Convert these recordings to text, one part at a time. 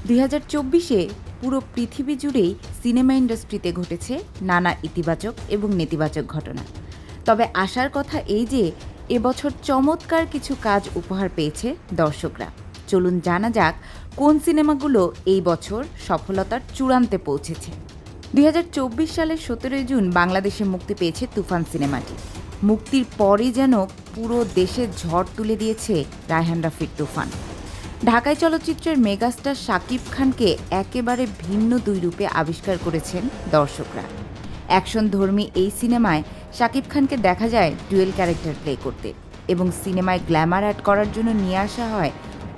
2024-এ পুরো পৃথিবী জুড়েই সিনেমা ইন্ডাস্ট্রিতে ঘটেছে নানা ইতিবাচক এবং নেতিবাচক ঘটনা। তবে আশার কথা এই যে এবছর চমৎকার কিছু কাজ উপহার পেয়েছে দর্শকরা। চলুন জানা যাক কোন সিনেমাগুলো এই বছর সফলতার চূড়ান্তে পৌঁছেছে। 2024 সালের 17 জুন বাংলাদেশে মুক্তি পেয়েছে তুফান সিনেমাটি। মুক্তির পরই যেন পুরো দেশে ঝড় তুলে দিয়েছে রায়হান রাফির তুফান। ঢাকায় চলচ্চিত্রের মেগাস্টার শাকিব খানকে একেবারে ভিন্ন দুই রূপে আবিষ্কার করেছেন দর্শকরা। অ্যাকশনধর্মী এই সিনেমায় শাকিব খানকে দেখা যায় ডুয়েল ক্যারেক্টার প্লে করতে, এবং সিনেমায় গ্ল্যামার অ্যাড করার জন্য নিয়ে আসা হয়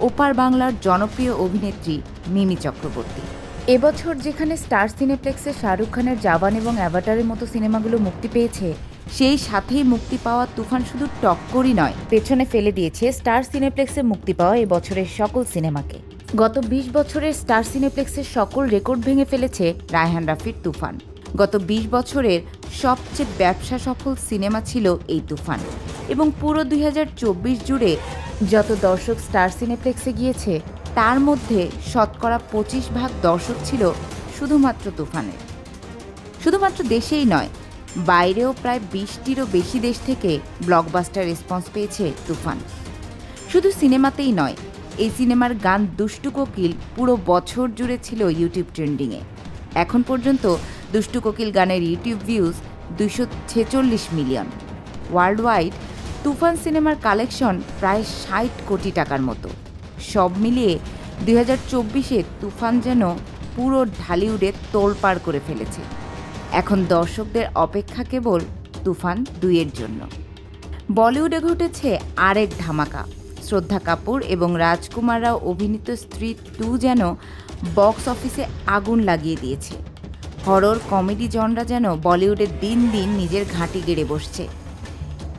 ওপার বাংলার জনপ্রিয় অভিনেত্রী মিমি চক্রবর্তী। এবছর যেখানে স্টার সিনেপ্লেক্সে শাহরুখ খানের জাওয়ান এবং অ্যাভাটারের মতো সিনেমাগুলো মুক্তি পেয়েছে, সেই সাথেই মুক্তি পাওয়া তুফান শুধু টক্করই নয়, পেছনে ফেলে দিয়েছে স্টার সিনেপ্লেক্সে মুক্তি পাওয়া এবছরের সকল সিনেমাকে। গত 20 বছরের স্টার সিনেপ্লেক্সের সকল রেকর্ড ভেঙে ফেলেছে রায়হান রাফির তুফান। গত 20 বছরের সবচেয়ে ব্যবসা সফল সিনেমা ছিল এই তুফান, এবং পুরো 2024 জুড়ে যত দর্শক স্টার সিনেপ্লেক্সে গিয়েছে তার মধ্যে শতকরা 25% দর্শক ছিল শুধুমাত্র তুফানের। শুধুমাত্র দেশেই নয়, বাইরেও প্রায় 20টিরও বেশি দেশ থেকে ব্লকবাস্টার রেসপন্স পেয়েছে তুফান। শুধু সিনেমাতেই নয়, এই সিনেমার গান দুষ্টু কোকিল পুরো বছর জুড়ে ছিল ইউটিউব ট্রেন্ডিংয়ে। এখন পর্যন্ত দুষ্টু কোকিল গানের YouTube views 246 million. World wide Toofan সিনেমার কালেকশন প্রায় 60 কোটি টাকার মতো। সব মিলিয়ে 2024-এ তুফান যেন পুরো ঢালিউডে তোলপাড় করে ফেলেছে। এখন দর্শকদের অপেক্ষা কেবল তুফান 2-এর জন্য। বলিউডে ঘটেছে আরেক ধামাকা। শ্রদ্ধা কাপুর এবং রাজকুমার রাও অভিনীত স্ত্রী 2 যেন বক্স অফিসে আগুন লাগিয়ে দিয়েছে। হরর কমেডি জনরা যেন বলিউডে দিন দিন নিজের ঘাঁটি গেড়ে বসছে।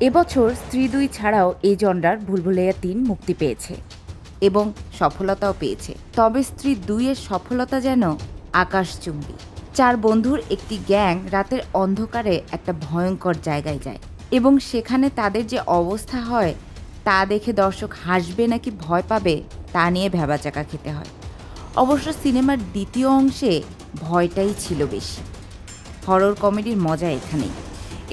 এবছর স্ত্রী 2 ছাড়াও এই জনরার ভুলভুলাইয়া 3 মুক্তি পেয়েছে এবং সফলতাও পেয়েছে। তবে স্ত্রী 2-এর সফলতা যেন আকাশচুম্বী। 4 বন্ধুর একটি গ্যাং রাতের অন্ধকারে একটা ভয়ঙ্কর জায়গায় যায়, এবং সেখানে তাদের যে অবস্থা হয় তা দেখে দর্শক হাসবে নাকি ভয় পাবে তা নিয়ে ভেবাচাকা খেতে হয়। অবশ্য সিনেমার দ্বিতীয় অংশে ভয়টাই ছিল বেশি। হরর কমেডির মজা এখানেই।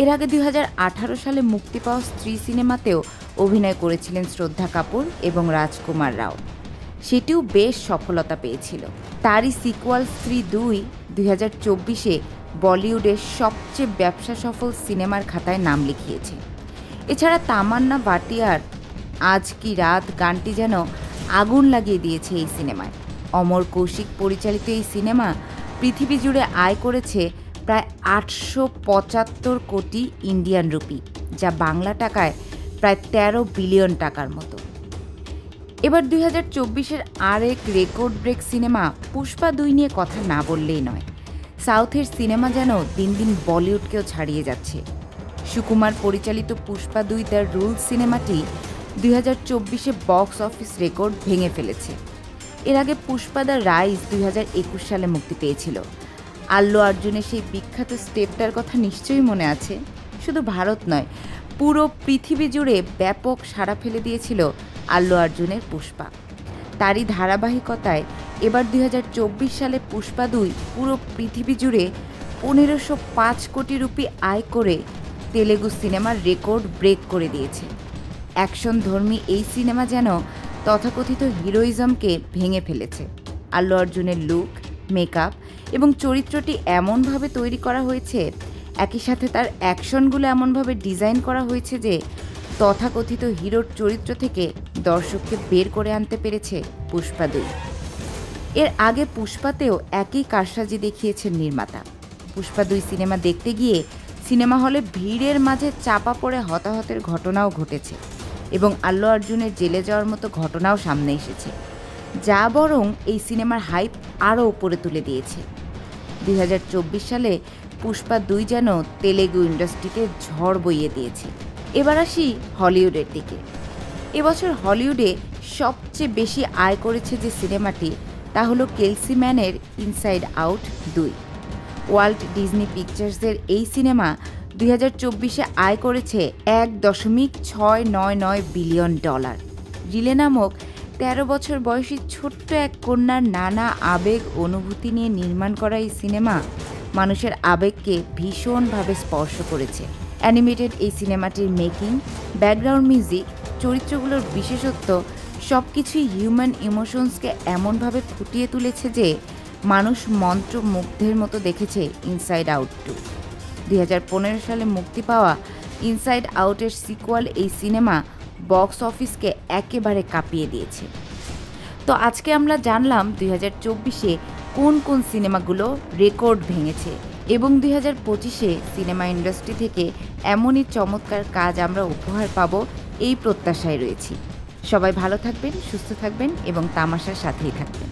এর আগে 2018 সালে মুক্তি পাওয়া স্ত্রী সিনেমাতেও অভিনয় করেছিলেন শ্রদ্ধা কাপুর এবং রাজকুমার রাও। সেটিও বেশ সফলতা পেয়েছিল। তারই সিকুয়াল স্ত্রী 2 2024-এ বলিউডের সবচেয়ে ব্যবসা সফল সিনেমার খাতায় নাম লিখিয়েছে। এছাড়া তামান্না ভাটিয়ার আজ কি রাত গানটি যেন আগুন লাগিয়ে দিয়েছে এই সিনেমায়। অমর কৌশিক পরিচালিত এই সিনেমা পৃথিবী জুড়ে আয় করেছে প্রায় 875 কোটি ইন্ডিয়ান রুপি, যা বাংলা টাকায় প্রায় 13 বিলিয়ন টাকার মতো। এবার 2024-এর আরেক রেকর্ড ব্রেক সিনেমা পুষ্পা 2 নিয়ে কথা না বললেই নয়। সাউথের সিনেমা যেন দিন দিন বলিউডকেও ছাড়িয়ে যাচ্ছে। সুকুমার পরিচালিত পুষ্পা 2 দ্য রুলস সিনেমাটি 2024-এ বক্স অফিস রেকর্ড ভেঙে ফেলেছে। এর আগে পুষ্পা দ্য রাইজ 2021 সালে মুক্তি পেয়েছিল। আল্লু অর্জুনের সেই বিখ্যাত স্টেপটার কথা নিশ্চয়ই মনে আছে। শুধু ভারত নয়, পুরো পৃথিবী জুড়ে ব্যাপক সাড়া ফেলে দিয়েছিল আল্লু অর্জুনের পুষ্পা। তারই ধারাবাহিকতায় এবার 2024 সালে পুষ্পা 2 পুরো পৃথিবী জুড়ে 1505 কোটি রুপি আয় করে তেলেগু সিনেমার রেকর্ড ব্রেক করে দিয়েছে। অ্যাকশনধর্মী এই সিনেমা যেন তথাকথিত হিরোইজমকে ভেঙে ফেলেছে। আল্লু অর্জুনের লুক, মেকআপ এবং চরিত্রটি এমনভাবে তৈরি করা হয়েছে, একই সাথে তার অ্যাকশনগুলো এমনভাবে ডিজাইন করা হয়েছে যে তথাকথিত হিরোর চরিত্র থেকে দর্শককে বের করে আনতে পেরেছে পুষ্পা 2। এর আগে পুষ্পাতেও একই কারসাজি দেখিয়েছেন নির্মাতা। পুষ্পা 2 সিনেমা দেখতে গিয়ে সিনেমা হলে ভিড়ের মাঝে চাপা পড়ে হতাহতের ঘটনাও ঘটেছে, এবং আল্লু অর্জুনের জেলে যাওয়ার মতো ঘটনাও সামনে এসেছে, যা বরং এই সিনেমার হাইপ আরও উপরে তুলে দিয়েছে। 2024 সালে পুষ্পা 2 যেন তেলেগু ইন্ডাস্ট্রিতে ঝড় বইয়ে দিয়েছে। এবার আসি হলিউডের দিকে। এবছর হলিউডে সবচেয়ে বেশি আয় করেছে যে সিনেমাটি, তা হলো কেলসি ম্যানের ইনসাইড আউট 2। ওয়াল্ট ডিজনি পিকচার্সের এই সিনেমা 2024-এ আয় করেছে $1.699 বিলিয়ন। রিলে নামক 13 বছর বয়সী ছোট্ট এক কন্যার নানা আবেগ অনুভূতি নিয়ে নির্মাণ করা এই সিনেমা মানুষের আবেগকে ভীষণভাবে স্পর্শ করেছে। অ্যানিমেটেড এই সিনেমাটির মেকিং, ব্যাকগ্রাউন্ড মিউজিক, চরিত্রগুলোর বিশেষত্ব সবকিছুই হিউম্যান ইমোশনসকে এমনভাবে ফুটিয়ে তুলেছে যে মানুষ মন্ত্রমুগ্ধের মতো দেখেছে ইনসাইড আউট 2। 2015 সালে মুক্তি পাওয়া ইনসাইড আউটের সিকুয়াল এই সিনেমা বক্স অফিসকে একেবারে কাঁপিয়ে দিয়েছে। তো আজকে আমরা জানলাম 2024-এ কোন কোন সিনেমাগুলো রেকর্ড ভেঙেছে এবং 2025-এ সিনেমা ইন্ডাস্ট্রি থেকে এমনই চমৎকার কাজ আমরা উপহার পাবো এই প্রত্যাশায় রয়েছি। সবাই ভালো থাকবেন, সুস্থ থাকবেন এবং তামাশার সাথেই থাকবেন।